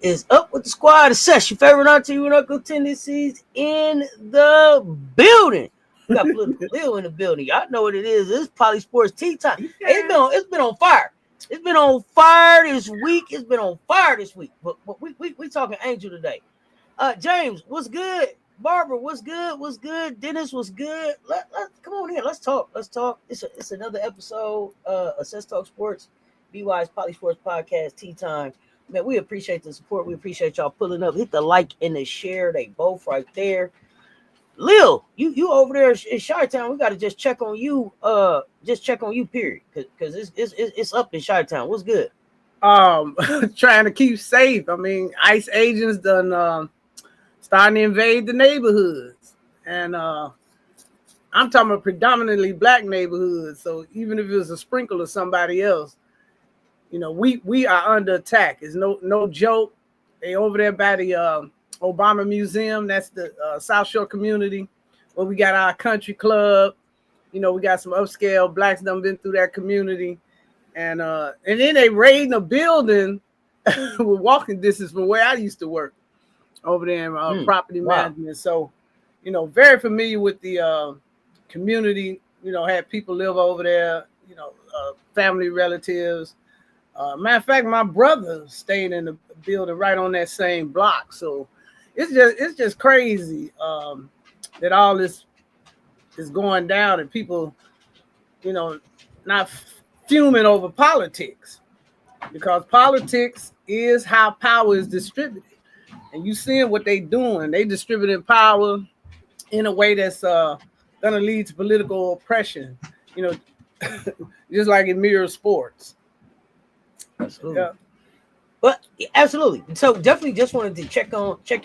is up with the squad? The Cess, your favorite auntie and uncle tendencies in the building. We got Political Lil in the building. Y'all know what it is. It's PoliSports Tea Time. Yeah. It's been on fire. It's been on fire this week. But we talking Angel today. James, what's good? Barbara, what's good? What's good? Dennis, what's good? Come on in. Let's talk. It's another episode of Cess Talk Sports, BY's PoliSports Podcast, Tea Time. Man, we appreciate the support. We appreciate y'all pulling up. Hit the like and the share. They both right there. Lil, you over there in Chi-Town. We got to just check on you. Period. Because it's up in Chi-Town. What's good? Trying to keep safe. I mean, ICE agents done starting to invade the neighborhoods, and I'm talking about predominantly black neighborhoods. So even if it was a sprinkle of somebody else, you know, we are under attack. It's no joke. They over there by the Obama Museum. That's the South Shore community where we got our country club. You know, we got some upscale blacks done been through that community, and then they raiding a building with walking distance from where I used to work over there in property management. So, you know, very familiar with the community. You know, had people live over there. You know, family, relatives. Matter of fact, my brother stayed in the building right on that same block. So it's just crazy that all this is going down and people, you know, not fuming over politics, because politics is how power is distributed. And you seeing what they doing. They distributing power in a way that's going to lead to political oppression, you know, just like it mirrors sports. Absolutely. Yeah. But absolutely. So definitely just wanted to check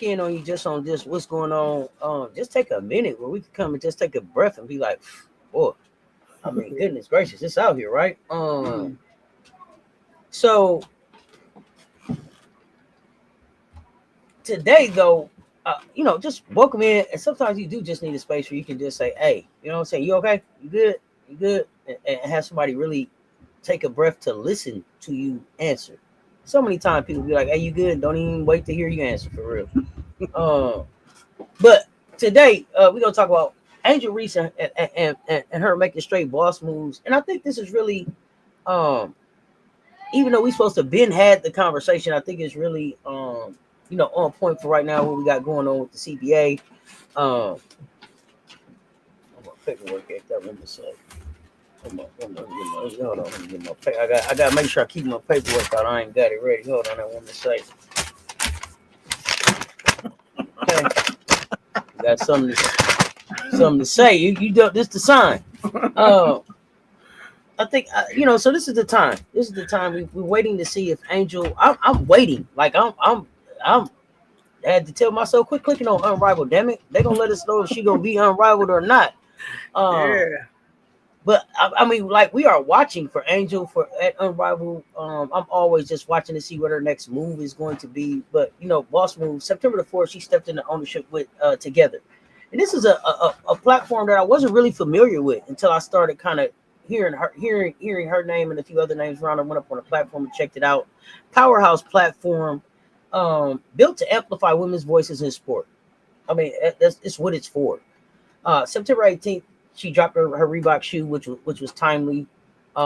in on you just on this, what's going on. Just take a minute where we can come and just take a breath and be like, boy, I mean, goodness gracious, it's out here, right? So today though, you know, just welcome in, and sometimes you do just need a space where you can just say, hey, you know what I'm saying? You okay? You good? And have somebody really take a breath to listen to you answer. So many times people be like, hey, you good? Don't even wait to hear you answer, for real. But today we're gonna talk about Angel Reese and her making straight boss moves. And I think this is really even though we supposed to been had the conversation, I think it's really you know, on point for right now what we got going on with the CBA. I'm gonna paperwork at that one to say. Hold on, let me get my paper. I gotta make sure I keep my paperwork out. I ain't got it ready. Hold on, I want to say. Okay, got something to say. You do this the sign. I think you know. So this is the time. This is the time we're waiting to see if Angel. I'm waiting. Like I had to tell myself, quit clicking on Unrivaled. Damn it, they gonna let us know if she gonna be unrivaled or not. Yeah. But I mean, like, we are watching for Angel at Unrivaled. I'm always just watching to see what her next move is going to be. But you know, boss move. September the 4th, she stepped into ownership with Together, and this is a platform that I wasn't really familiar with until I started kind of hearing her name and a few other names around. I went up on a platform and checked it out. Powerhouse platform, built to amplify women's voices in sport. I mean, it's what it's for. September 18th. She dropped her Reebok shoe, which was timely. 3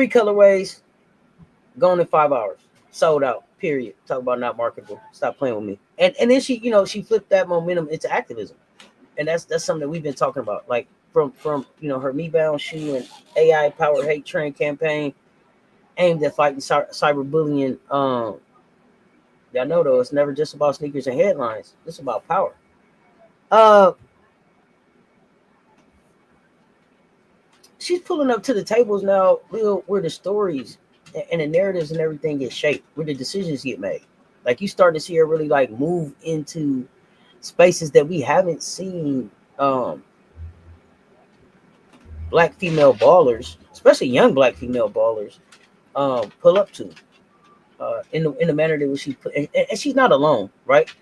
colorways, gone in 5 hours, sold out. Period. Talk about not marketable. Stop playing with me. And then she, you know, she flipped that momentum into activism, and that's something that we've been talking about. Like from you know, her MEBounds shoe and AI powered hate train campaign aimed at fighting cyberbullying. Y'all know though, it's never just about sneakers and headlines. It's about power. She's pulling up to the tables now, Lil, where the stories and the narratives and everything get shaped, where the decisions get made. Like, you start to see her really like move into spaces that we haven't seen black female ballers, especially young black female ballers, pull up to in the manner that she put. And she's not alone, right?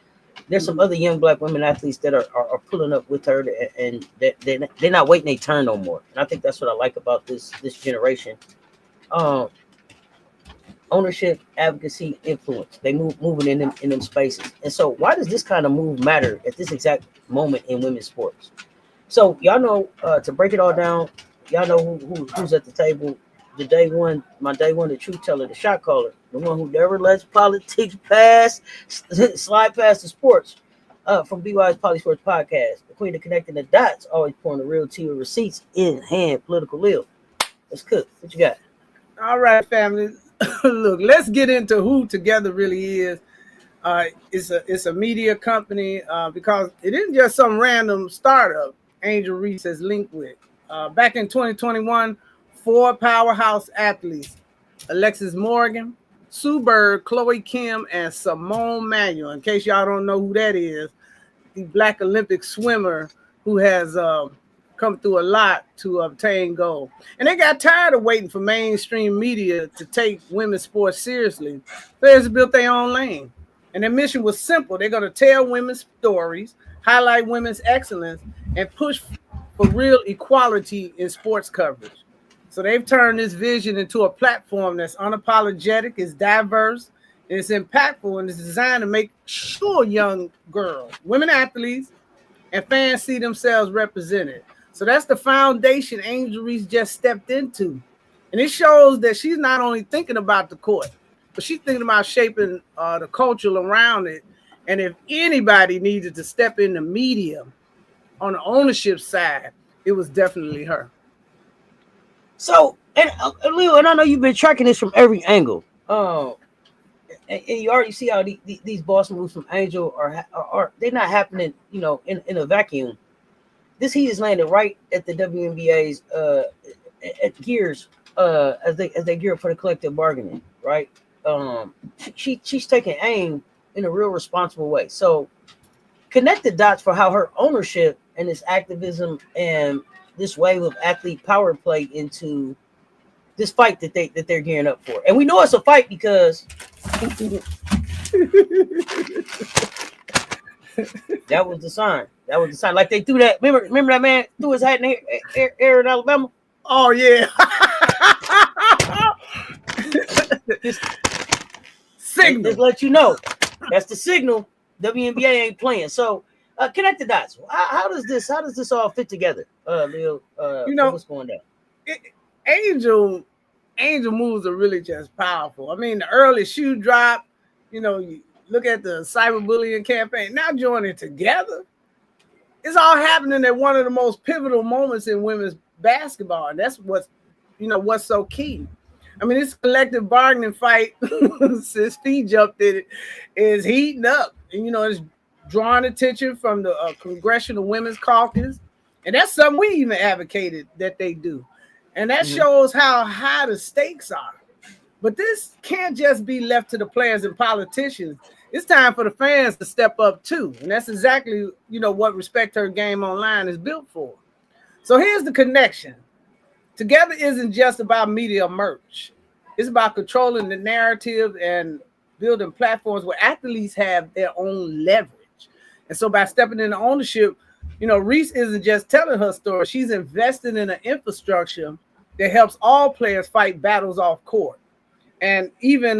There's some other young black women athletes that are pulling up with her, and they're not waiting their turn no more. And I think that's what I like about this generation. ownership, advocacy, influence. They moving in them spaces. And so why does this kind of move matter at this exact moment in women's sports? So y'all know, to break it all down, y'all know who's at the table. The day one, my day one, the truth teller, the shot caller, the one who never lets politics pass, slide past the sports. From BY's PoliSports podcast, the queen of connecting the dots, always pouring the real tea with receipts in hand. Political Lil. Let's cook. What you got? All right, family. Look, let's get into who Together really is. It's a media company because it isn't just some random startup Angel Reese has linked with. Back in 2021, 4 powerhouse athletes, Alexis Morgan, Sue Bird, Chloe Kim, and Simone Manuel. In case y'all don't know who that is, the Black Olympic swimmer who has come through a lot to obtain gold. And they got tired of waiting for mainstream media to take women's sports seriously. They just built their own lane. And their mission was simple. They're going to tell women's stories, highlight women's excellence, and push for real equality in sports coverage. So they've turned this vision into a platform that's unapologetic, is diverse, and it's impactful, and it's designed to make sure young girls, women athletes, and fans see themselves represented. So that's the foundation Angel Reese just stepped into. And it shows that she's not only thinking about the court, but she's thinking about shaping the culture around it. And if anybody needed to step in the media on the ownership side, it was definitely her. So, and Leo, and I know you've been tracking this from every angle. And you already see how these boss moves from Angel are they're not happening, in a vacuum. This heat is landed right at the WNBA's at gears as they gear up for the collective bargaining, right? She's taking aim in a real responsible way. So connect the dots for how her ownership and this activism and this wave of athlete power play into this fight that they're gearing up for. And we know it's a fight because that was the sign. That was the sign. Like they threw that. Remember that man threw his hat in the air in Alabama? Oh yeah. Signal. Just let you know. That's the signal. WNBA ain't playing. So connect the dots. How does this all fit together? Leo, what's going down? Angel moves are really just powerful. I mean, the early shoe drop, you look at the cyberbullying campaign, now joining together. It's all happening at one of the most pivotal moments in women's basketball. And that's what's so key. I mean, this collective bargaining fight, since Steve jumped in it, is heating up. And, it's drawing attention from the Congressional Women's Caucus. And that's something we even advocated that they do. And that shows how high the stakes are. But this can't just be left to the players and politicians. It's time for the fans to step up too. And that's exactly, what Respect Her Game Online is built for. So here's the connection. Together isn't just about media merch. It's about controlling the narrative and building platforms where athletes have their own leverage. And so by stepping into ownership, Reese isn't just telling her story. She's investing in an infrastructure that helps all players fight battles off court. And even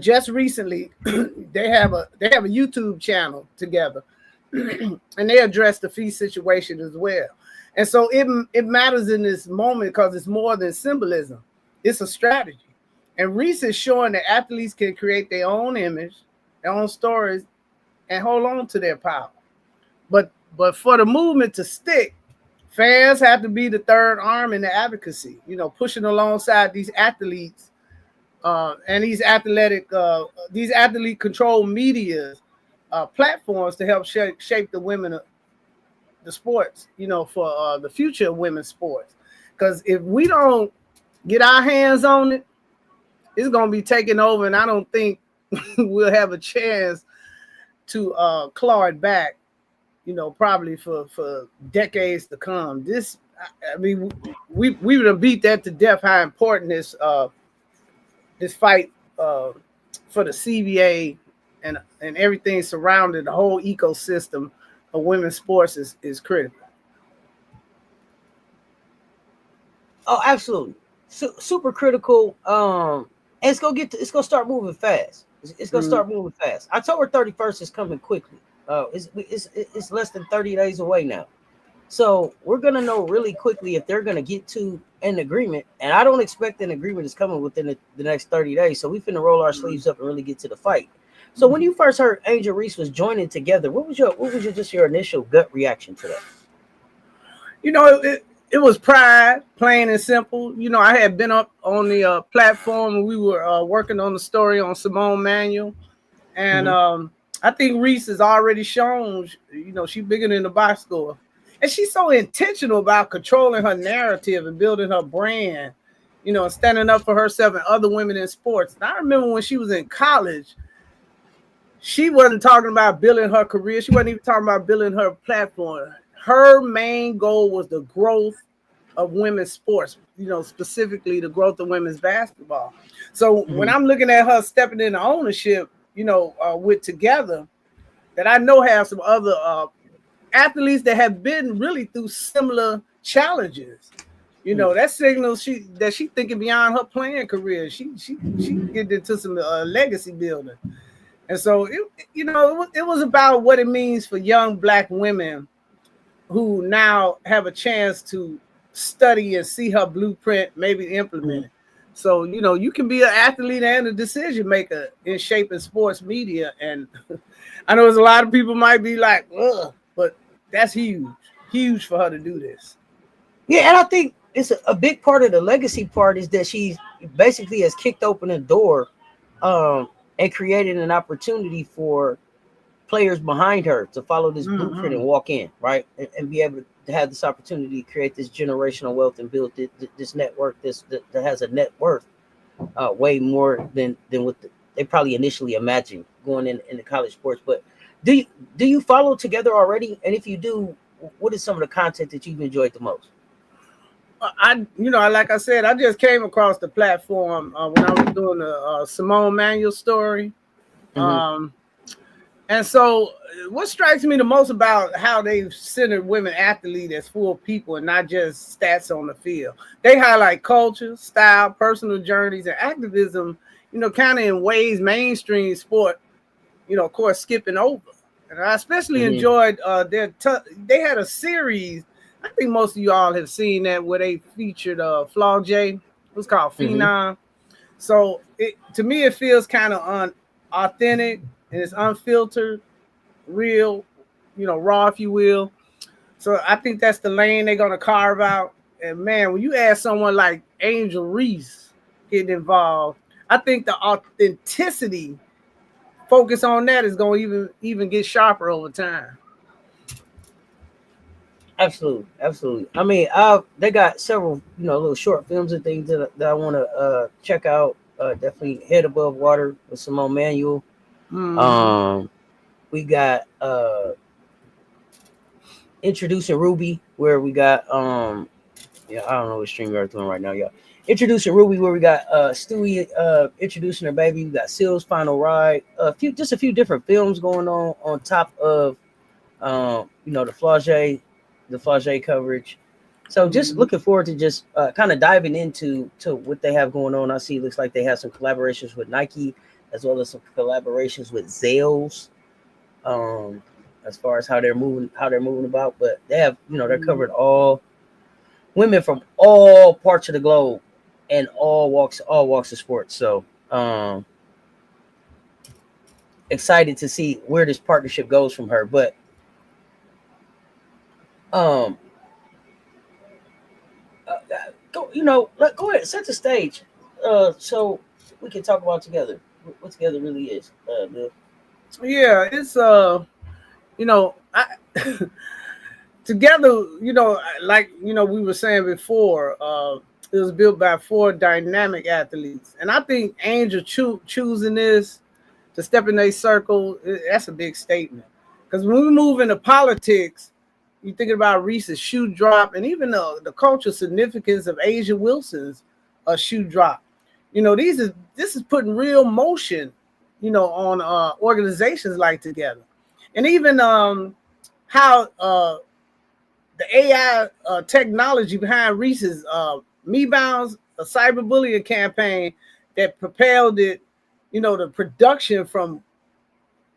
just recently, they have a YouTube channel together, and they address the fee situation as well. And so it matters in this moment because it's more than symbolism. It's a strategy. And Reese is showing that athletes can create their own image, their own stories, and hold on to their power. But for the movement to stick, fans have to be the third arm in the advocacy, pushing alongside these athletes and these athlete controlled media platforms to help shape the women, the sports, for the future of women's sports. Because if we don't get our hands on it, it's going to be taken over. And I don't think we'll have a chance to claw it back, probably for decades to come. This, I mean, we would have beat that to death, how important this fight for the CBA and everything surrounding the whole ecosystem of women's sports is critical. Oh, absolutely. Super critical. And it's gonna start moving fast. It's gonna start moving fast. October 31st is coming quickly. It's less than 30 days away now. So we're gonna know really quickly if they're gonna get to an agreement. And I don't expect an agreement is coming within the next 30 days. So we finna roll our sleeves up and really get to the fight. So when you first heard Angel Reese was joining together, what was your initial gut reaction to that? You know, it was pride, plain and simple. You know, I had been up on the platform and we were working on the story on Simone Manuel. And I think Reese has already shown, you know, she's bigger than the box score. And she's so intentional about controlling her narrative and building her brand, you know, and standing up for herself and other women in sports. And I remember when she was in college, she wasn't talking about building her career. She wasn't even talking about building her platform. Her main goal was the growth of women's sports, you know, specifically the growth of women's basketball. So when I'm looking at her stepping into ownership, you know, with Together, that I know have some other athletes that have been really through similar challenges. You know, that signals that she thinking beyond her playing career. She get into some legacy building. And so, it was about what it means for young Black women who now have a chance to study and see her blueprint, maybe implement it. So, you know, you can be an athlete and a decision maker in shaping sports media. And I know there's a lot of people might be like, ugh, but that's huge for her to do this. Yeah, and I think it's a big part of the legacy part is that she basically has kicked open a door and created an opportunity for players behind her to follow this blueprint and walk in, right? And be able to have this opportunity to create this generational wealth and build this network that has a net worth way more than what they probably initially imagined going in the college sports. But do you follow Together already? And if you do, what is some of the content that you've enjoyed the most? Like I said, I just came across the platform when I was doing the Simone Manuel story. And so what strikes me the most about how they've centered women athletes as full people and not just stats on the field. They highlight culture, style, personal journeys, and activism, you know, kind of in ways mainstream sport, you know, of course, skipping over. And I especially enjoyed they had a series. I think most of you all have seen that where they featured Flaw J. It was called Phenom. So to me, it feels kind of authentic and it's unfiltered, real, you know, raw, if you will. So I think that's the lane they're gonna carve out. And man, when you add someone like Angel Reese getting involved, I think the authenticity focus on that is gonna even get sharper over time. Absolutely. I mean, they got several, you know, little short films and things that I want to check out. Definitely Head Above Water with Simone Manuel. We got Introducing Ruby, where we got I don't know what stream you're doing right now, y'all. Introducing Ruby, where we got Stewie introducing her baby. We got Seal's Final Ride. A few different films going on top of the Flage coverage. So just looking forward to just kind of diving into what they have going on. I see it looks like they have some collaborations with Nike as well as some collaborations with Zales. As far as how they're moving about, but they have, they're covering all women from all parts of the globe and all walks of sports. So excited to see where this partnership goes from her. But go ahead, set the stage so we can talk about Together, what Together really is, Bill. Yeah, it's Together, like we were saying before, it was built by 4 dynamic athletes, and I think Angel choosing this to step in a circle, that's a big statement. Because when we move into politics, you're thinking about Reese's shoe drop, and even the cultural significance of Asia Wilson's shoe drop. This is putting real motion, on organizations like Together, and even how the AI technology behind Reese's MEBounds, a cyberbullying campaign, that propelled it, the production from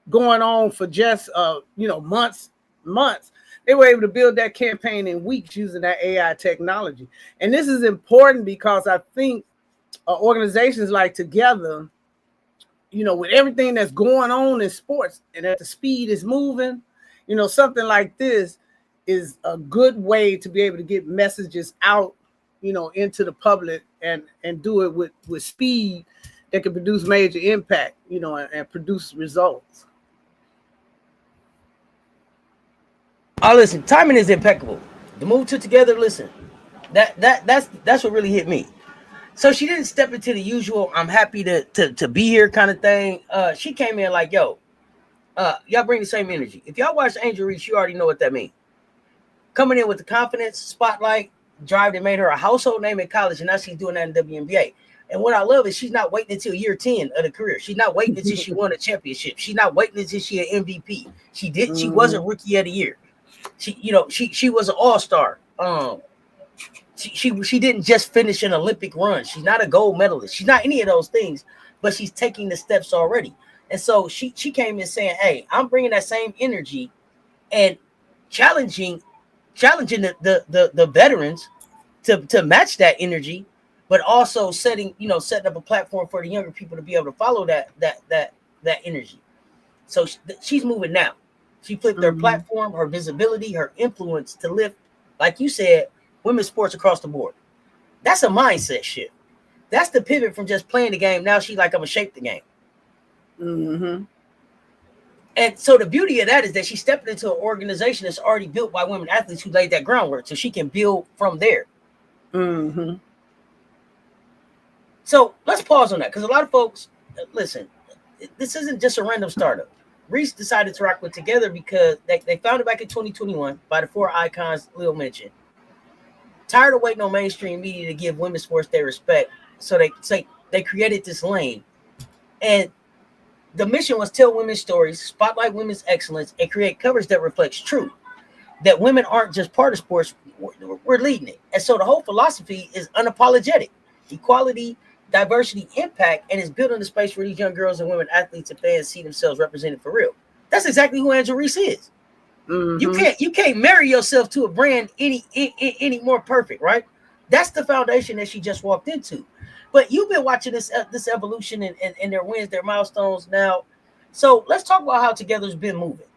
going on for just months. They were able to build that campaign in weeks using that AI technology. And this is important because I think organizations like Together, with everything that's going on in sports and at the speed is moving, something like this is a good way to be able to get messages out, into the public and do it with speed that can produce major impact, and produce results. Oh, listen, timing is impeccable. The move to Together, listen, that's what really hit me. So she didn't step into the usual "I'm happy to be here" kind of thing. She came in like, "Yo, y'all bring the same energy." If y'all watch Angel Reese, you already know what that means. Coming in with the confidence, spotlight, drive that made her a household name in college, and now she's doing that in WNBA. And what I love is she's not waiting until year 10 of the career. She's not waiting until she won a championship. She's not waiting until she an MVP. She wasn't rookie of the year. She was an all-star. She didn't just finish an Olympic run. She's not a gold medalist. She's not any of those things, but she's taking the steps already. And so she came in saying, "Hey, I'm bringing that same energy and challenging the veterans to match that energy, but also setting up a platform for the younger people to be able to follow that energy." So she's moving now. She flipped her platform, her visibility, her influence to lift, like you said, women's sports across the board. That's a mindset shift. That's the pivot from just playing the game. Now she's like, "I'm gonna shape the game." And so the beauty of that is that she's stepping into an organization that's already built by women athletes who laid that groundwork, so she can build from there. So let's pause on that, because a lot of folks, listen, this isn't just a random startup. Reese decided to rock with Together because they founded back in 2021 by the four icons Lil mentioned. Tired of waiting on mainstream media to give women's sports their respect, so they created this lane. And the mission was tell women's stories, spotlight women's excellence, and create coverage that reflects truth. That women aren't just part of sports, we're leading it. And so the whole philosophy is unapologetic. Equality, diversity, impact, and it's building a space where these young girls and women athletes and fans see themselves represented for real. That's exactly who Angel Reese is. You can't marry yourself to a brand any more perfect, right? That's the foundation that she just walked into. But you've been watching this evolution and their wins, their milestones now. So let's talk about how Together's been moving.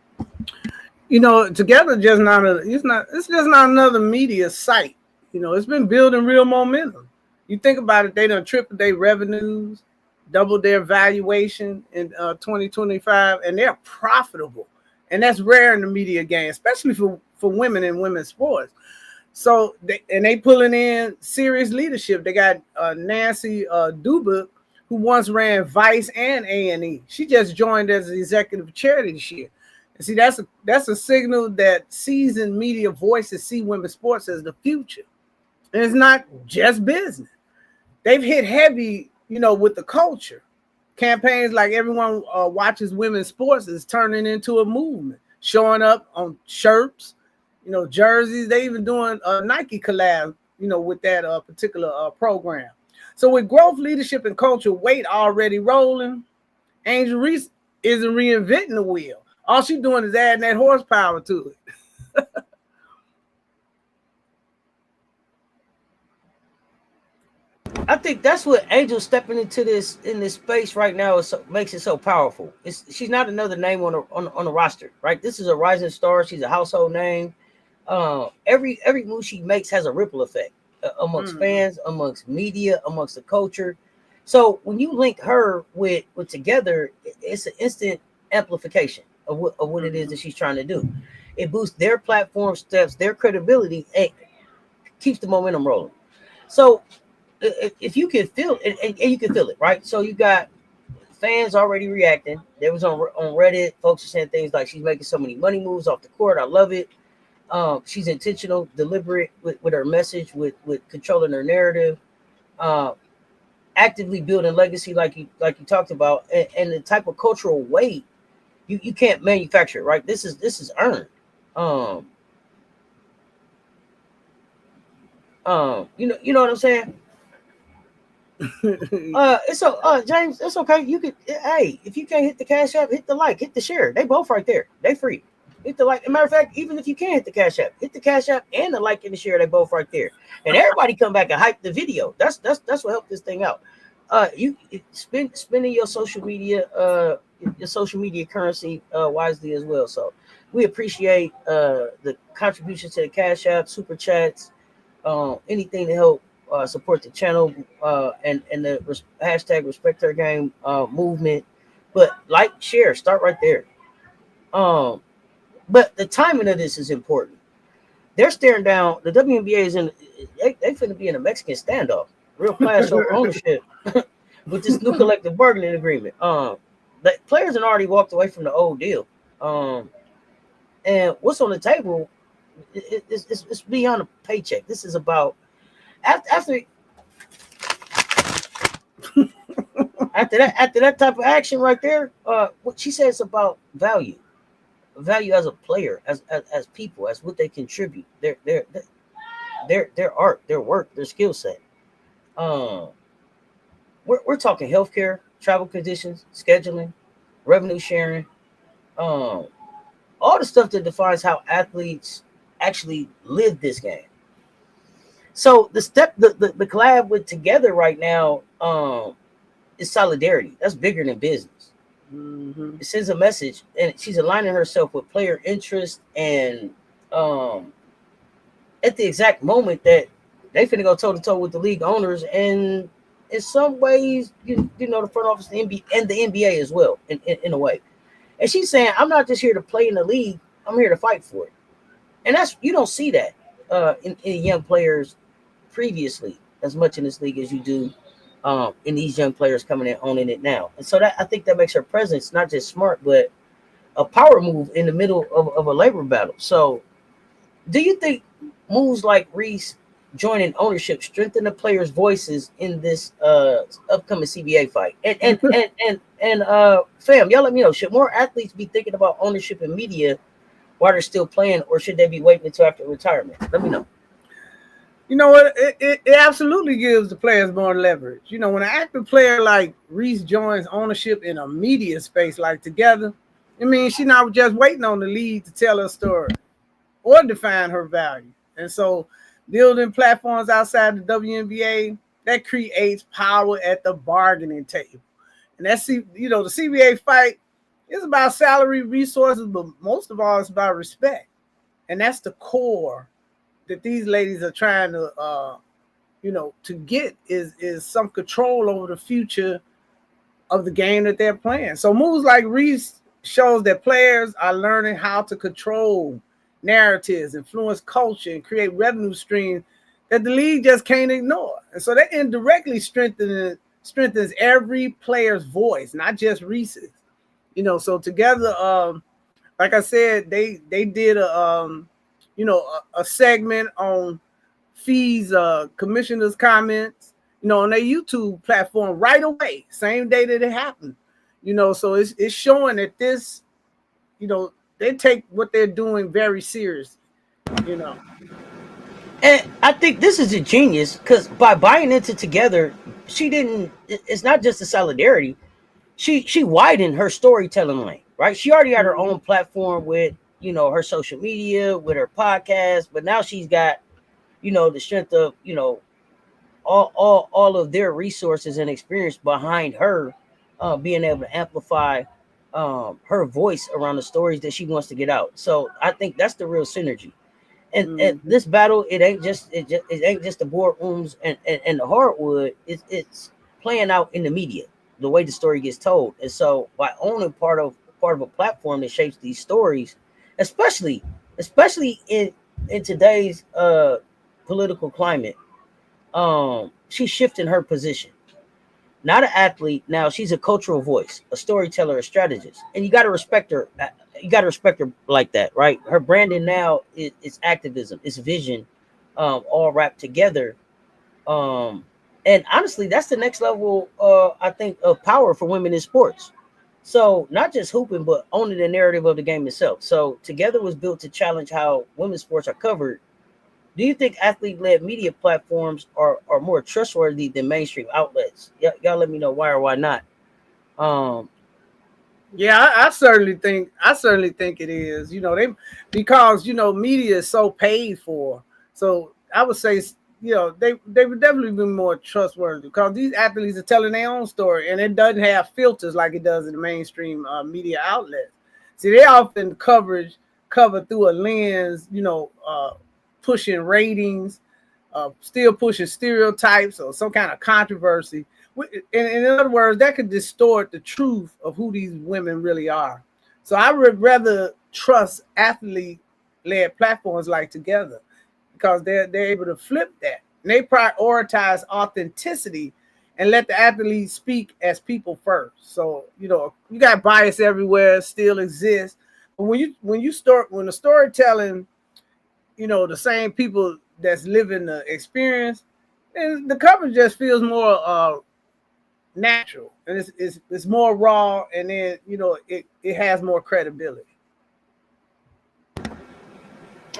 Together it's just not another media site. It's been building real momentum. You think about it, they done tripled their revenues, doubled their valuation in 2025, and they're profitable. And that's rare in the media game, especially for women in women's sports. So they pulling in serious leadership. They got Nancy Dubuc, who once ran Vice and A&E. She just joined as the executive chair this year. And see, that's a signal that seasoned media voices see women's sports as the future. And it's not just business. They've hit heavy, with the culture. Campaigns like Everyone Watches Women's Sports is turning into a movement, showing up on shirts, jerseys. They even doing a Nike collab, with that particular program. So with growth, leadership, and culture weight already rolling, Angel Reese isn't reinventing the wheel. All she's doing is adding that horsepower to it. I think that's what Angel stepping into this space right now makes it so powerful. She's not another name on the roster, right? This is a rising star. She's a household name. Every move she makes has a ripple effect amongst fans, amongst media, amongst the culture. So when you link her with Together, it's an instant amplification of what it is that she's trying to do. It boosts their platform steps, their credibility, and keeps the momentum rolling. So if you can feel it, and you can feel it, right? So you got fans already reacting. There was on Reddit, folks are saying things like, "She's making so many money moves off the court. I love it." She's intentional, deliberate with her message, with controlling her narrative, actively building legacy, like you talked about, and the type of cultural weight you can't manufacture, right? This is earned. You know what I'm saying? James, it's okay. You could, hey, if you can't hit the cash app, hit the like, hit the share. They both right there. They free. Hit the like. As a matter of fact, even if you can't hit the cash app, hit the cash app and the like and the share. They both right there. And everybody come back and hype the video. That's what helped this thing out. You spending your social media currency wisely as well. So we appreciate the contributions to the cash app, super chats, anything to help support the channel and the hashtag respect our game movement. But like, share, start right there. But the timing of this is important. They're staring down. The WNBA is in. They finna be in a Mexican standoff. Real clash over ownership with this new collective bargaining agreement. The players had already walked away from the old deal. And what's on the table? It's beyond a paycheck. This is about after that type of action right there. What she says about value as a player, as people, as what they contribute, their art, their work, their skill set. We're talking healthcare, travel conditions, scheduling, revenue sharing, all the stuff that defines how athletes actually live this game. So the collab with Together right now is solidarity. That's bigger than business. Mm-hmm. It sends a message, and she's aligning herself with player interest, and at the exact moment that they finna go toe to toe with the league owners, and in some ways, you know, the front office, the NBA, and the NBA as well, in a way. And she's saying, I'm not just here to play in the league, I'm here to fight for it. And that's, you don't see that in young players previously as much in this league as you do in these young players coming in owning it now. And so that, I think that makes her presence not just smart, but a power move in the middle of a labor battle. So do you think moves like Reese joining ownership strengthen the players' voices in this upcoming CBA fight? And fam, y'all let me know, should more athletes be thinking about ownership in media while they're still playing, or should they be waiting until after retirement? Let me know. You know what? It absolutely gives the players more leverage. You know, when an active player like Reese joins ownership in a media space like Together, I mean, she's not just waiting on the lead to tell her story or define her value. And so building platforms outside the WNBA, that creates power at the bargaining table. And that's, you know, the CBA fight is about salary, resources, but most of all, it's about respect. And that's the core that these ladies are trying to, you know, to get is some control over the future of the game that they're playing. So moves like Reese shows that players are learning how to control narratives, influence culture, and create revenue streams that the league just can't ignore. And so that indirectly strengthens every player's voice, not just Reese's. You know, so Together, like I said, they did a you know, a segment on fees, commissioners' comments, you know, on their YouTube platform right away, same day that it happened. You know, so it's showing that this, you know, they take what they're doing very seriously, you know. And I think this is a genius, because by buying into Together, it's not just a solidarity. She widened her storytelling lane, right? She already had her own platform with, you know, her social media, with her podcast, but now she's got, you know, the strength of, you know, all of their resources and experience behind her, being able to amplify her voice around the stories that she wants to get out. So I think that's the real synergy. And this battle, it ain't just the boardrooms and the hardwood. It's playing out in the media, the way the story gets told. And so by owning part of a platform that shapes these stories, especially in today's political climate, she's shifting her position. Not an athlete now, she's a cultural voice, a storyteller, a strategist, and you got to respect her. You got to respect her like that, right? Her branding now is activism, it's vision, all wrapped together. And honestly, that's the next level, I think, of power for women in sports. So not just hooping, but owning the narrative of the game itself. So Together was built to challenge how women's sports are covered, Do you think athlete-led media platforms are more trustworthy than mainstream outlets? Y'all let me know why or why not. Um, Yeah, I certainly think it is. They because media is so paid for. So I would say they would definitely be more trustworthy because these athletes are telling their own story, and it doesn't have filters like it does in the mainstream media outlets. See, they often cover through a lens, pushing ratings, still pushing stereotypes or some kind of controversy. In other words, that could distort the truth of who these women really are. So I would rather trust athlete-led platforms like Together because they're able to flip that. And they prioritize authenticity and let the athletes speak as people first. So you got bias everywhere, still exists. But when the storytelling, the same people that's living the experience, and the coverage just feels more natural, and it's more raw, and then it has more credibility.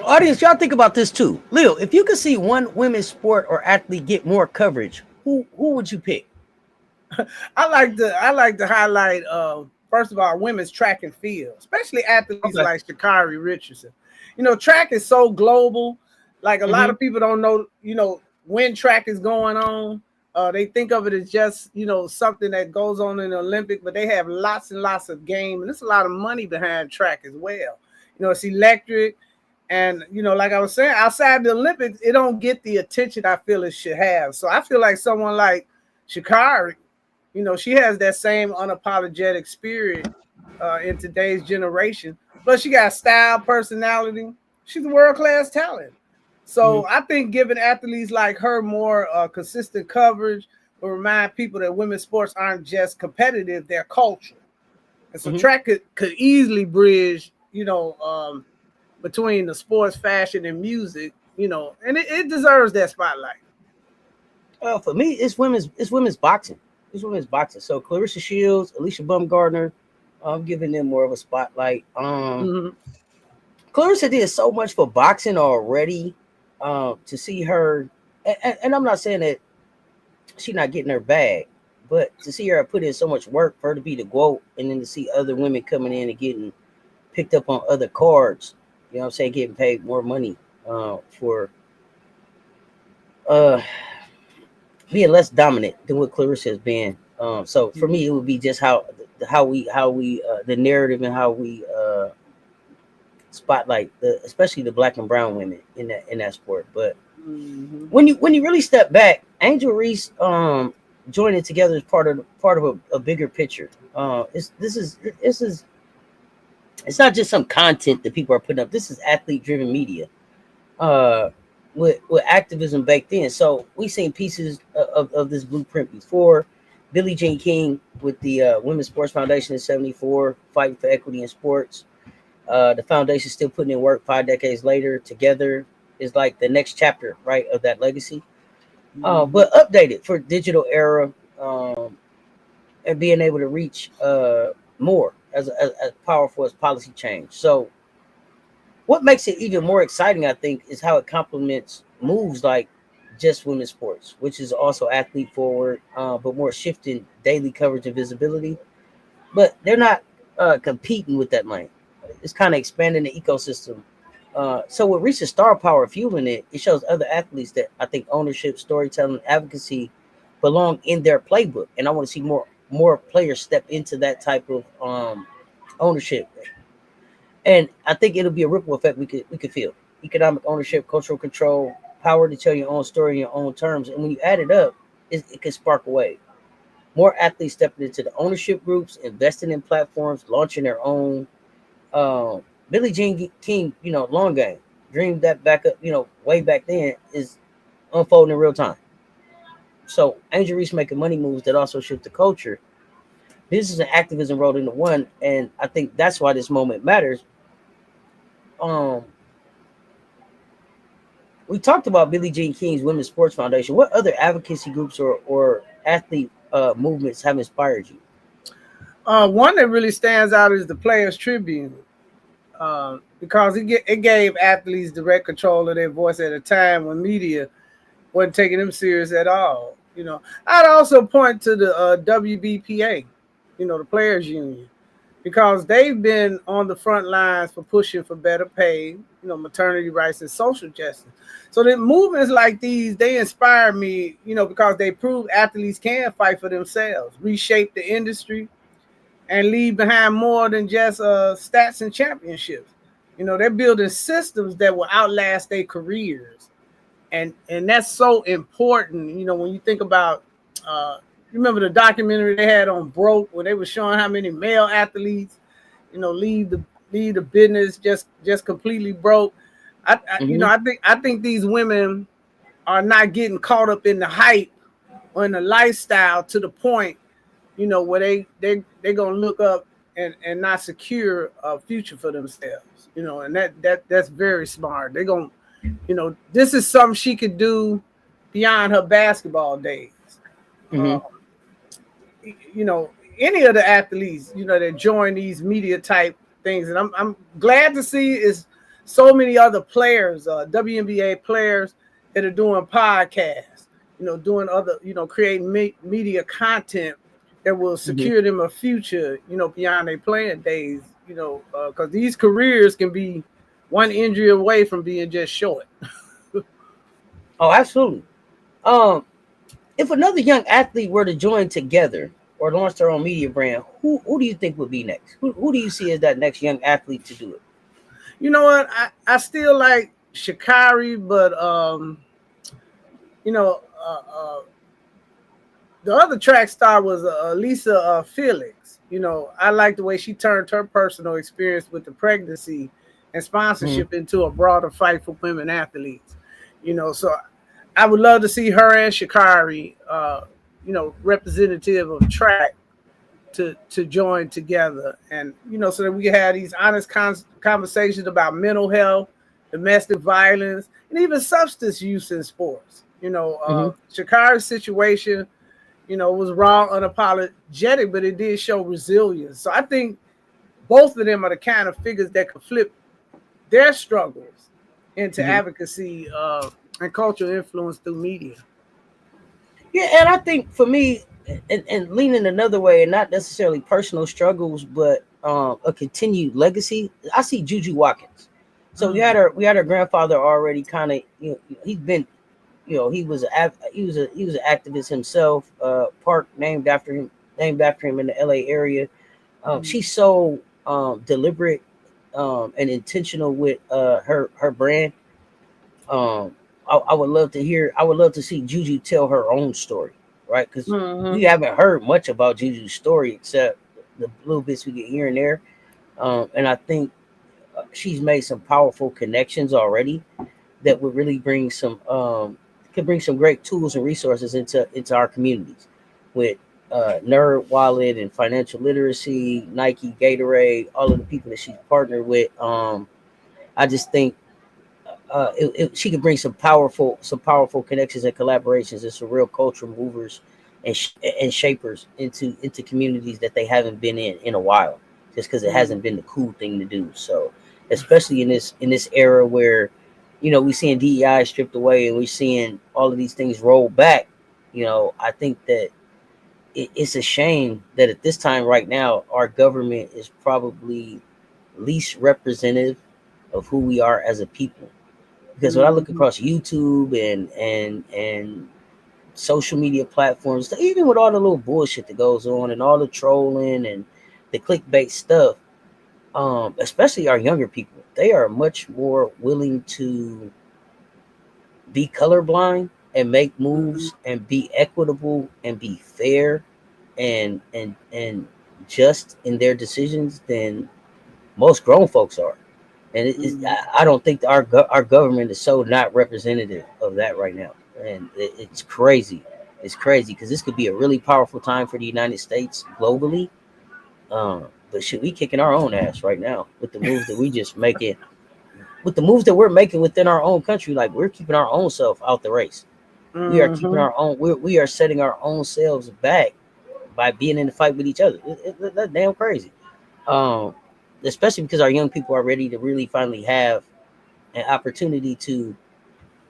Audience, y'all think about this too. Lil, if you could see one women's sport or athlete get more coverage, who would you pick? I like to highlight first of all women's track and field, especially athletes Okay. like Sha'Carri Richardson. Track is so global. Like a lot Mm-hmm. of people don't know, when track is going on. They think of it as just something that goes on in the Olympic, but they have lots and lots of game, and there's a lot of money behind track as well. It's electric, and like I was saying, outside the Olympics, it don't get the attention I feel it should have. So I feel like someone like Sha'Carri, she has that same unapologetic spirit in today's generation. Plus, she got style, personality. She's a world class talent. Mm-hmm. So I think giving athletes like her more consistent coverage will remind people that women's sports aren't just competitive; they're cultural. And so Mm-hmm. track could easily bridge, between the sports, fashion, and music. And it deserves that spotlight. For me, it's women's boxing. It's women's boxing. So Clarissa Shields, Alicia Bumgardner, I'm giving them more of a spotlight. Mm-hmm. Clarissa did so much for boxing already. To see her, and I'm not saying that she's not getting her bag, but to see her put in so much work for her to be the GOAT, and then to see other women coming in and getting picked up on other cards, what I'm saying, getting paid more money for uh, being less dominant than what Clarissa has been. So for me, it would be just how we the narrative and how we spotlight especially the black and brown women in that sport. But Mm-hmm. when you really step back, Angel Reese joining together is part of a bigger picture. This is it's not just some content that people are putting up. This is athlete driven media. Uh, with activism baked in. So we've seen pieces of this blueprint before. Billie Jean King with the Women's Sports Foundation in '74, fighting for equity in sports. The foundation still putting in work 5 decades later. Together is like the next chapter, right, of that legacy. Mm-hmm. But updated for digital era, and being able to reach more as powerful as policy change. So what makes it even more exciting, I think, is how it complements moves like just women's sports, which is also athlete forward, but more shifting daily coverage and visibility. But they're not competing with that lane. It's kind of expanding the ecosystem. So with recent star power fueling it, it shows other athletes that I think ownership, storytelling, advocacy belong in their playbook, and I want to see more players step into that type of ownership. And I think it'll be a ripple effect we could feel. Economic ownership, cultural control, power to tell your own story in your own terms. And when you add it up, it can spark a wave. More athletes stepping into the ownership groups, investing in platforms, launching their own. Um, Billie Jean King, long game, dreamed that back up, way back then, is unfolding in real time. So Angel Reese making money moves that also shift the culture. Business and activism rolled into one, and I think that's why this moment matters. Um, we talked about Billie Jean King's Women's Sports Foundation. What other advocacy groups or athlete movements have inspired you? One that really stands out is the Players Tribune. because it gave athletes direct control of their voice at a time when media wasn't taking them serious at all. I'd also point to the WBPA, the Players Union, because they've been on the front lines for pushing for better pay, maternity rights and social justice. So the movements like these, they inspire me, because they prove athletes can fight for themselves, reshape the industry, and leave behind more than just stats and championships. They're building systems that will outlast their careers. And that's so important, when you think about, you remember the documentary they had on Broke, where they were showing how many male athletes, leave the business just completely broke. I think these women are not getting caught up in the hype or in the lifestyle to the point, where they're gonna look up and not secure a future for themselves, and that's very smart. They're gonna, this is something she could do beyond her basketball days. Mm-hmm. Any of the athletes, that join these media type things, and I'm glad to see is so many other players, WNBA players that are doing podcasts, doing other, creating media content that will secure them a future, beyond their playing days, because these careers can be one injury away from being just short. Oh, absolutely. If another young athlete were to join together or launch their own media brand, who do you think would be next? Who do you see as that next young athlete to do it? You know what? I still like Sha'Carri, but the other track star was Lisa Felix. I like the way she turned her personal experience with the pregnancy and sponsorship into a broader fight for women athletes. So I would love to see her and Sha'Carri, representative of track, to join together, and so that we can have these honest conversations about mental health, domestic violence, and even substance use in sports. Sha'Carri's situation, was raw, unapologetic, but it did show resilience. So I think both of them are the kind of figures that could flip their struggles into advocacy and cultural influence through media. Yeah, and I think for me, and leaning another way, and not necessarily personal struggles, but a continued legacy. I see Juju Watkins. So we had our grandfather already kind of, he's been, he was an activist himself. Park named after him in the LA area. She's so deliberate and intentional with her brand. I would love to hear. I would love to see Juju tell her own story, right? Because we haven't heard much about Juju's story except the little bits we get here and there. And I think she's made some powerful connections already that would really bring some could bring some great tools and resources into our communities with Nerd Wallet and financial literacy, Nike, Gatorade, all of the people that she's partnered with. I just think she could bring some powerful connections and collaborations and some real cultural movers and shapers into communities that they haven't been in a while, just because it hasn't been the cool thing to do. So especially in this era where we're seeing DEI stripped away and we're seeing all of these things rolled back, I think that it's a shame that at this time right now our government is probably least representative of who we are as a people. Because when I look across YouTube and social media platforms, even with all the little bullshit that goes on and all the trolling and the clickbait stuff, especially our younger people, they are much more willing to be colorblind and make moves and be equitable and be fair and just in their decisions than most grown folks are. And I don't think our government is so not representative of that right now, and it's crazy. It's crazy because this could be a really powerful time for the United States globally. But should we kicking our own ass right now with the moves that we just making, with the moves that we're making within our own country? Like, we're keeping our own self out the race. We are keeping our own. We are setting our own selves back by being in the fight with each other. That's damn crazy. especially because our young people are ready to really finally have an opportunity to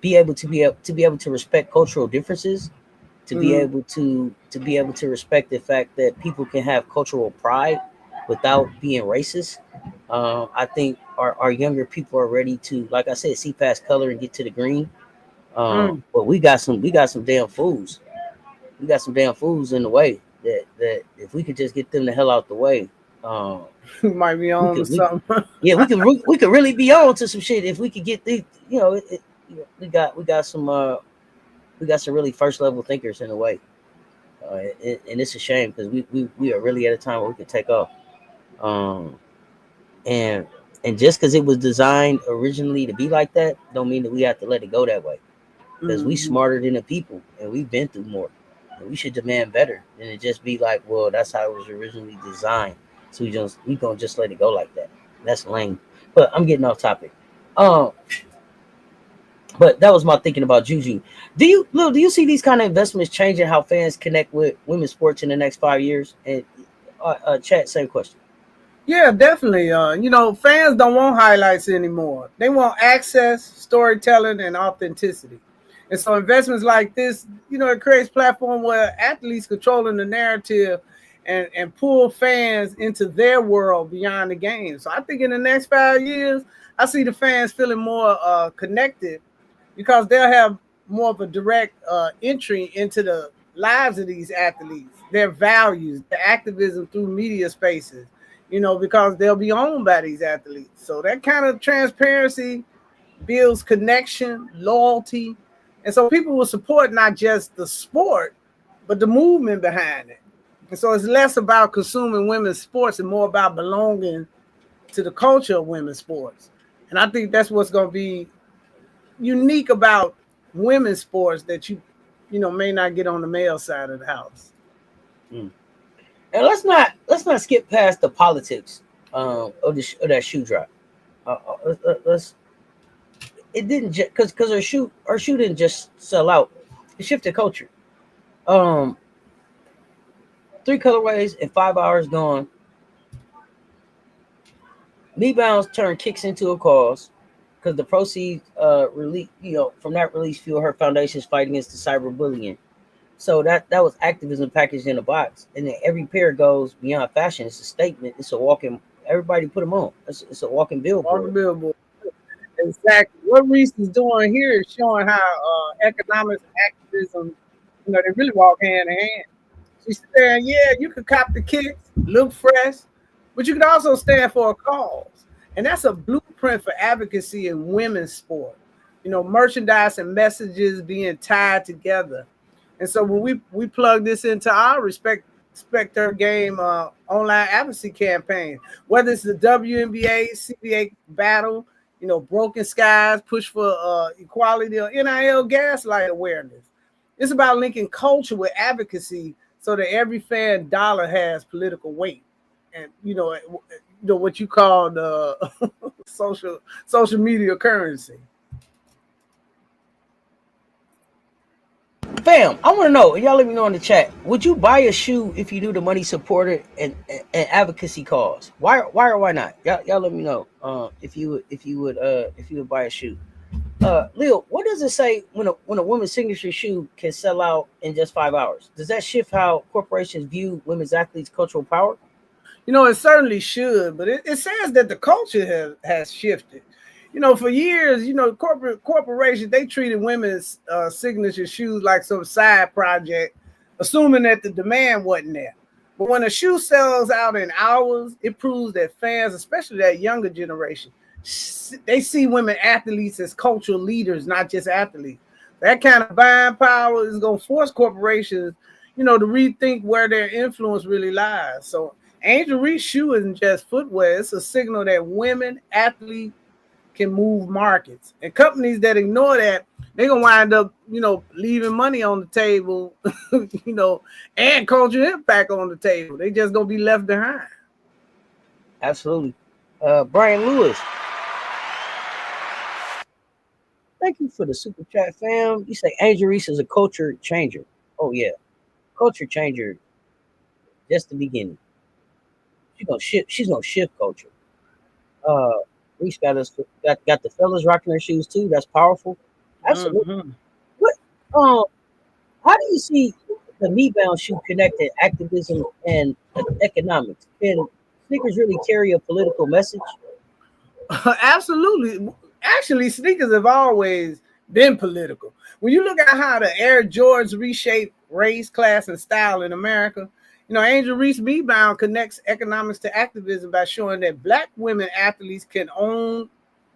be able to respect cultural differences, to be Mhm. able to respect the fact that people can have cultural pride without being racist. I think our younger people are ready to, like I said, see past color and get to the green. Mm. But we got some damn fools. We got some damn fools in the way that if we could just get them the hell out the way, um, Might be we on to could we something. yeah we could really be on to some shit if we could get these. We got some really first level thinkers in a way, and it's a shame because we are really at a time where we could take off. Um, and and just because it was designed originally to be like that, don't mean that we have to let it go that way. Because we Mhm. smarter than the people, and we've been through more, and we should demand better than to just be like, well, that's how it was originally designed. So we gonna just let it go like that. That's lame. But I'm getting off topic. Um, but that was my thinking about Juju. Do you see these kind of investments changing how fans connect with women's sports in the next 5 years? And chat, same question. Yeah, definitely. Fans don't want highlights anymore. They want access, storytelling, and authenticity. And so investments like this, it creates platform where athletes controlling the narrative and pull fans into their world beyond the game. So I think in the next 5 years, I see the fans feeling more connected because they'll have more of a direct entry into the lives of these athletes, their values, their activism through media spaces, because they'll be owned by these athletes. So that kind of transparency builds connection, loyalty. And so people will support not just the sport, but the movement behind it. And so it's less about consuming women's sports and more about belonging to the culture of women's sports. And I think that's what's going to be unique about women's sports that you may not get on the male side of the house. Mm. And let's not skip past the politics of that shoe drop. Let's it didn't just because her shoe didn't just sell out. It shifted culture. Um, 3 colorways in 5 hours gone. MEBounds turned kicks into a cause because the proceeds release from that release fuel her foundation's fight against the cyberbullying. So that was activism packaged in a box, and then every pair goes beyond fashion. It's a statement. It's a walking. Everybody put them on. It's a walking On the billboard. billboard. Exactly. What Reese is doing here is showing how economics and activism, they really walk hand in hand. She's saying, yeah, you could cop the kicks, look fresh, but you can also stand for a cause. And that's a blueprint for advocacy in women's sport. Merchandise and messages being tied together. And so when we plug this into our respect her game online advocacy campaign, whether it's the WNBA, CBA battle, broken skies, push for equality, or NIL gaslight awareness. It's about linking culture with advocacy so that every fan dollar has political weight, and what you call the social media currency. Fam, I want to know. Y'all let me know in the chat. Would you buy a shoe if you knew the money supported and advocacy cause? Why or why not? Y'all let me know. If you would buy a shoe. Leo, what does it say when a woman's signature shoe can sell out in just 5 hours? Does that shift how corporations view women's athletes' cultural power? It certainly should, but it says that the culture has shifted. For years, corporations, they treated women's signature shoes like some side project, assuming that the demand wasn't there. But when a shoe sells out in hours, it proves that fans, especially that younger generation, they see women athletes as cultural leaders, not just athletes. That kind of buying power is going to force corporations, to rethink where their influence really lies. So Angel Reese shoe isn't just footwear; it's a signal that women athletes can move markets, and companies that ignore that, they're gonna wind up, leaving money on the table, and cultural impact on the table. They just gonna be left behind. Absolutely. Brian Lewis, thank you for the super chat, fam. You say Angel Reese is a culture changer. Oh yeah, culture changer. Just the beginning. She's gonna shift. She's gonna shift culture. Uh, Reese got the fellas rocking their shoes too. That's powerful. Absolutely. Mm-hmm. What um how do you see the MEBounds shoe connected activism and economics? Can sneakers really carry a political message? Absolutely. Actually, sneakers have always been political. When you look at how the Air Jordans reshaped race, class, and style in America, Angel Reese Rebound connects economics to activism by showing that Black women athletes can own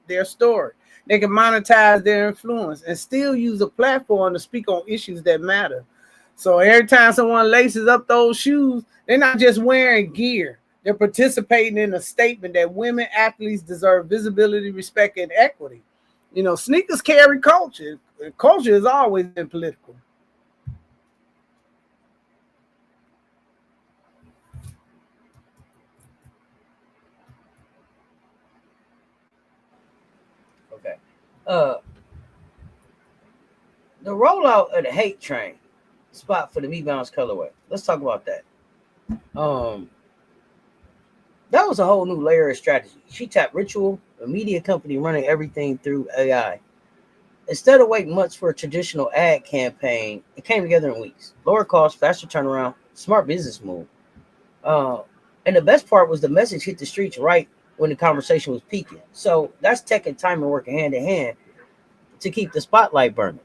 their story. They can monetize their influence and still use a platform to speak on issues that matter. So every time someone laces up those shoes, they're not just wearing gear. They're participating in a statement that women athletes deserve visibility, respect, and equity. Sneakers carry culture. Culture has always been political. Okay. Uh the rollout of the hate train spot for the MEBounds colorway. Let's talk about that. Um that was a whole new layer of strategy. She tapped Ritual, a media company running everything through AI. Instead of waiting months for a traditional ad campaign, it came together in weeks. Lower cost, faster turnaround, smart business move. Uh, and the best part was the message hit the streets right when the conversation was peaking. So that's tech and timing working hand in hand to keep the spotlight burning.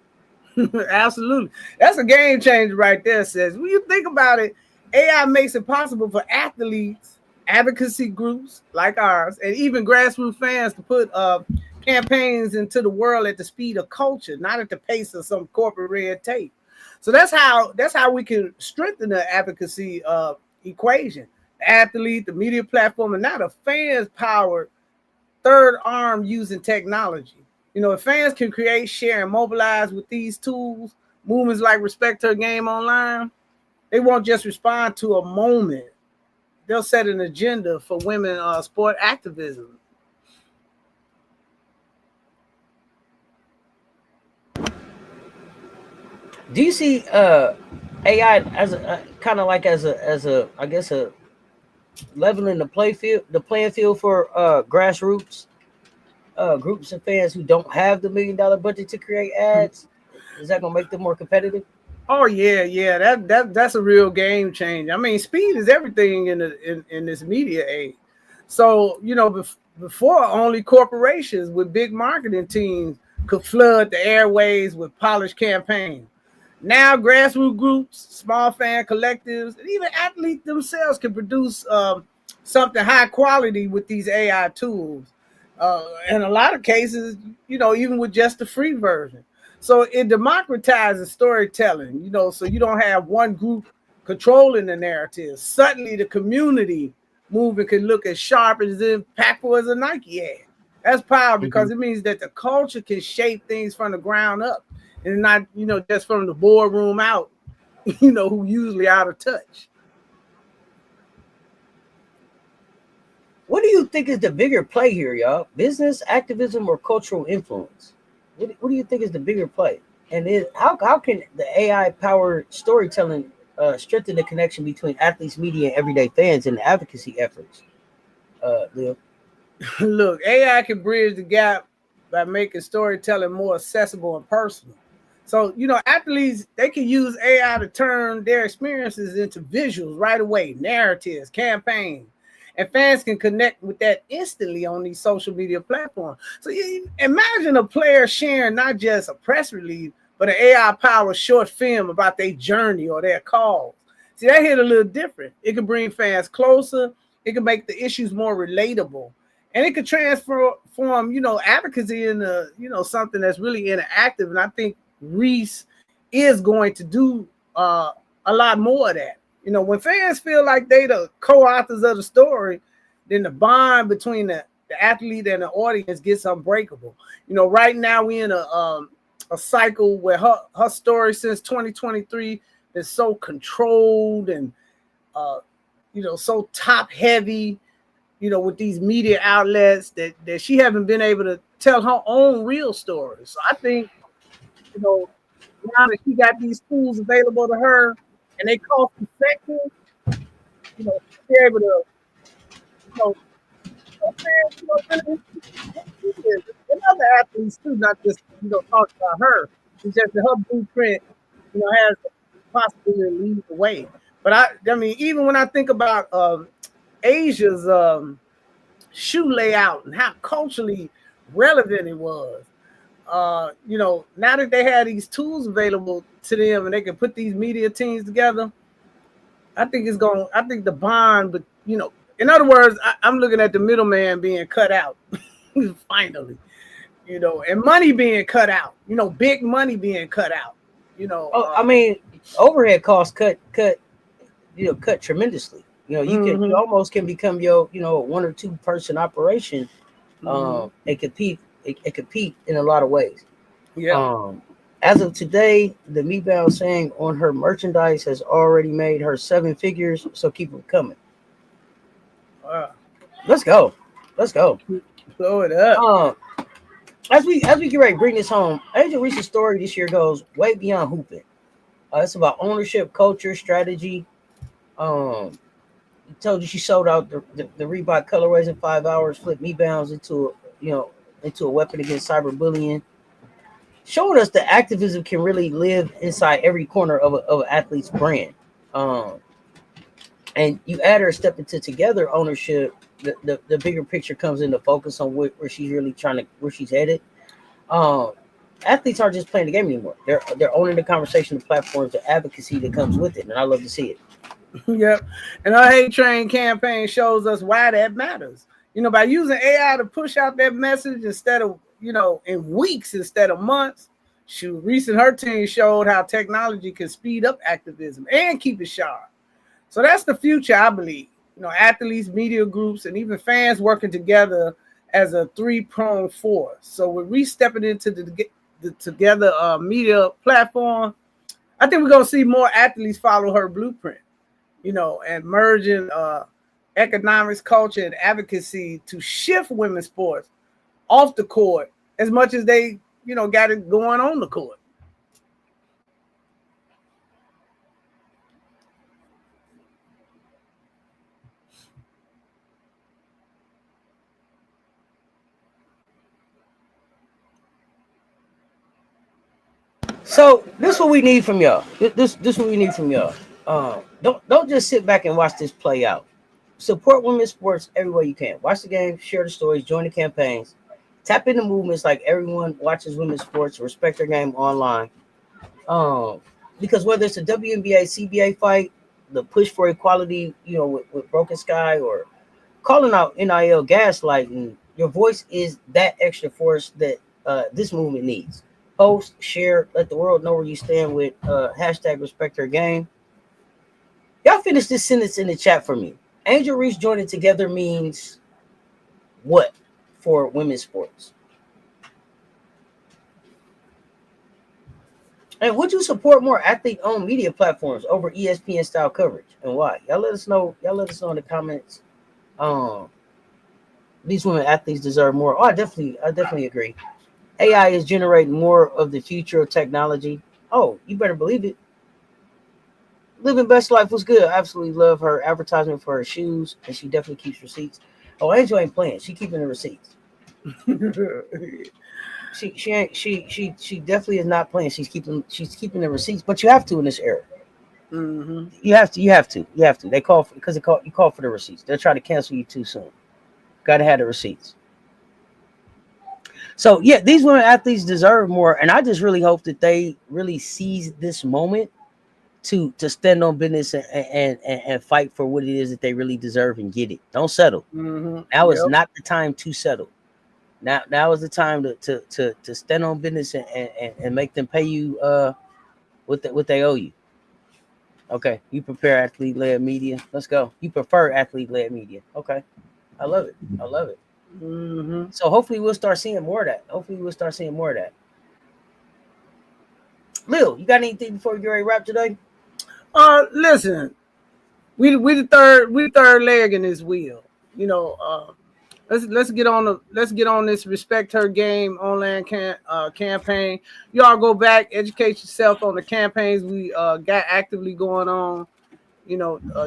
Absolutely. That's a game changer right there, says. When you think about it, AI makes it possible for athletes, advocacy groups like ours, and even grassroots fans to put campaigns into the world at the speed of culture, not at the pace of some corporate red tape. So that's how we can strengthen the advocacy equation. The athlete, the media platform, and now the fans powered third arm using technology. If fans can create, share, and mobilize with these tools, movements like Respect Her Game Online, they won't just respond to a moment. They'll set an agenda for women sport activism. Do you see AI as a kind of like as a I guess a leveling the playing field for grassroots groups and fans who don't have the $1 million budget to create ads? Is that gonna make them more competitive? Oh yeah. That's a real game change. I mean, speed is everything in this media age. So before only corporations with big marketing teams could flood the airways with polished campaigns. Now grassroots groups, small fan collectives, and even athletes themselves can produce something high quality with these AI tools. In a lot of cases, even with just the free version. So it democratizes storytelling, so you don't have one group controlling the narrative. Suddenly the community movement can look as sharp as impactful as a Nike ad. That's power Mm-hmm. because it means that the culture can shape things from the ground up and not, just from the boardroom out, who usually out of touch. What do you think is the bigger play here, y'all? Business, activism, or cultural influence? What do you think is the bigger play? And how can the AI powered storytelling strengthen the connection between athletes, media, and everyday fans in the advocacy efforts? Leo. Look, AI can bridge the gap by making storytelling more accessible and personal. So, athletes, they can use AI to turn their experiences into visuals right away, narratives, campaigns. And fans can connect with that instantly on these social media platforms. So you imagine a player sharing not just a press release, but an AI powered short film about their journey or their cause. See, that hit a little different. It can bring fans closer. It can make the issues more relatable, and it could transform, advocacy into, something that's really interactive. And I think Reese is going to do a lot more of that. When fans feel like they the co-authors of the story, then the bond between the athlete and the audience gets unbreakable. Right now we in a cycle where her story since 2023 is so controlled and so top heavy, with these media outlets that she haven't been able to tell her own real story. So I think, now that she got these tools available to her and they cost effective, she'll be able to, you know, You know, really, and other athletes too, not just talk about her. It's just that her blueprint, has the possibility to lead the way. But I mean, even when I think about Asia's shoe layout and how culturally relevant it was, now that they have these tools available to them and they can put these media teams together, I think the bond, but in other words, I'm looking at the middleman being cut out finally, and money being cut out, big money being cut out, I mean, overhead costs cut tremendously. You almost can become your, 1 or 2 person operation, and compete. It compete in a lot of ways. Yeah. As of today, the MEBounds saying on her merchandise has already made her 7 figures. So keep them coming. Let's go. Blow it up. As we get ready to bring this home, Angel Reese's story this year goes way beyond hooping. It's about ownership, culture, strategy. Told you she sold out the Reebok colorways in 5 hours, flipped MEBounds into a weapon against cyberbullying, showing us that activism can really live inside every corner of an athlete's brand. And you add her step into together ownership, the bigger picture comes into focus on where she's really where she's headed. Athletes aren't just playing the game anymore. They're owning the conversation, the platforms, the advocacy that comes with it, and I love to see it. Yep. And our Hate Train campaign shows us why that matters. By using AI to push out that message instead of, in weeks instead of months. Reese and her team showed how technology can speed up activism and keep it sharp. So that's the future, I believe. Athletes, media groups, and even fans working together as a 3-pronged force. So with Reese stepping into the together media platform, I think we're going to see more athletes follow her blueprint. And merging economics, culture, and advocacy to shift women's sports off the court as much as they, got it going on the court. So this is what we need from y'all. This what we need from y'all. Don't just sit back and watch this play out. Support women's sports everywhere you can. Watch the game, share the stories, join the campaigns, tap into movements like everyone watches women's sports, respect their game online. Because whether it's a WNBA, CBA fight, the push for equality, with Broken Sky, or calling out NIL gaslighting, your voice is that extra force that this movement needs. Post, share, let the world know where you stand with hashtag respect her game. Y'all finish this sentence in the chat for me. Angel Reese joining together means what for women's sports? And would you support more athlete-owned media platforms over ESPN style coverage, and why? Y'all let us know. Y'all let us know in the comments. These women athletes deserve more. Oh, I definitely agree. AI is generating more of the future of technology. Oh, you better believe it. Living Best Life was good. I absolutely love her advertisement for her shoes, and she definitely keeps receipts. Oh, Angel ain't playing. She keeping the receipts. She definitely is not playing. She's keeping the receipts. But you have to in this era. Mm-hmm. You have to. They call for the receipts. They're trying to cancel you too soon. Got to have the receipts. So yeah, these women athletes deserve more, and I just really hope that they really seize this moment to stand on business and fight for what it is that they really deserve and get it. Don't settle. Mm-hmm. Now is not the time to settle. Now is the time to stand on business and make them pay you what they owe you. Okay, you prepare athlete-led media. Let's go. You prefer athlete-led media. Okay, I love it. Mm-hmm. So hopefully we'll start seeing more of that. Lil, you got anything before we get ready to wrap today? Listen, we the third leg in this wheel. Let's get on this respect her game online campaign. Y'all go back, educate yourself on the campaigns we got actively going on.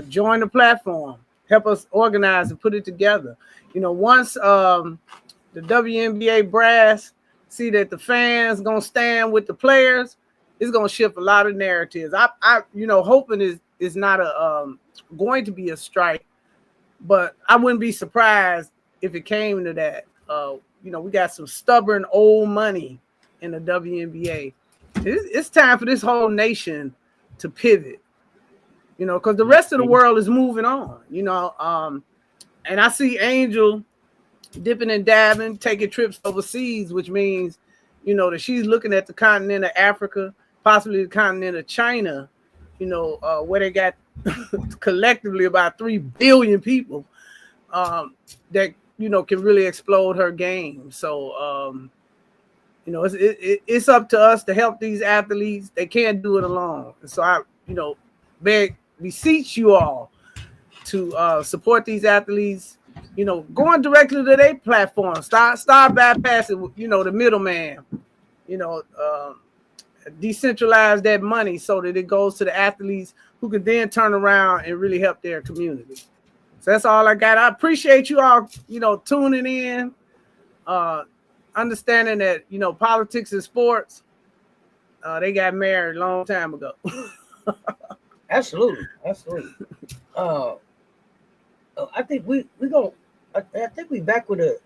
Join the platform. help us organize and put it together. You know, once the WNBA brass see that the fans gonna stand with the players, it's gonna shift a lot of narratives. I you know, hoping is not a going to be a strike, but I wouldn't be surprised if it came to that. You know, we got some stubborn old money in the WNBA. It's time for this whole nation to pivot, you know, because the rest of the world is moving on, you know. And I see Angel dipping and dabbing, taking trips overseas, which means, you know, that she's looking at the continent of Africa, possibly the continent of China, you know, where they got collectively about 3 billion people that, you know, can really explode her game. So, you know, it's up to us to help these athletes. They can't do it alone. So I, you know, beseech you all to support these athletes, you know, going directly to their platform. Start bypassing, you know, the middleman, you know, decentralize that money so that it goes to the athletes who can then turn around and really help their community. So that's all I got. I appreciate you all, you know, tuning in, understanding that, you know, politics and sports, they got married a long time ago. Absolutely. I think I think we back with a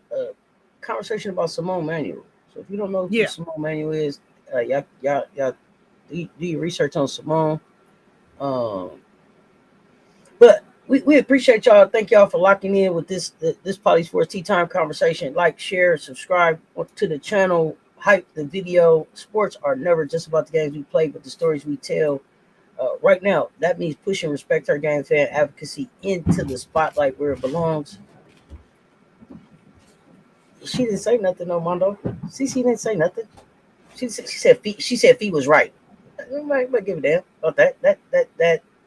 conversation about Simone Manuel. So if you don't know who Simone Manuel is, y'all do your research on Simone. But we appreciate y'all. Thank y'all for locking in with this PoliSports Tea Time conversation. Like, share, subscribe to the channel, hype the video. Sports are never just about the games we play, but the stories we tell. Right now, that means pushing respect our game fan advocacy into the spotlight where it belongs. She didn't say nothing, no, Mondo. CC didn't say nothing. She said Fee was right. I might give a damn about that. That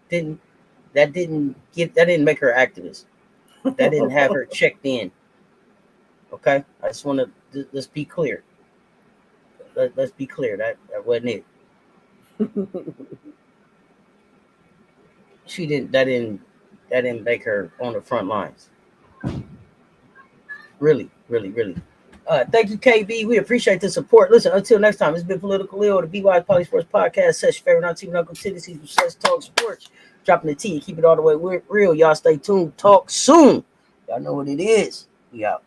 didn't make her activist. That didn't have her checked in. Okay, I just want to let's be clear. Let's be clear. That wasn't it. That didn't make her on the front lines. Really. Thank you, KB. We appreciate the support. Listen, until next time, it's been Political Lil, the BY PoliSports Podcast. Session favorite non-team knuckle tendencies with Cess Talk Sports. Dropping the T and keep it all the way real. Y'all stay tuned. Talk soon. Y'all know what it is. We out.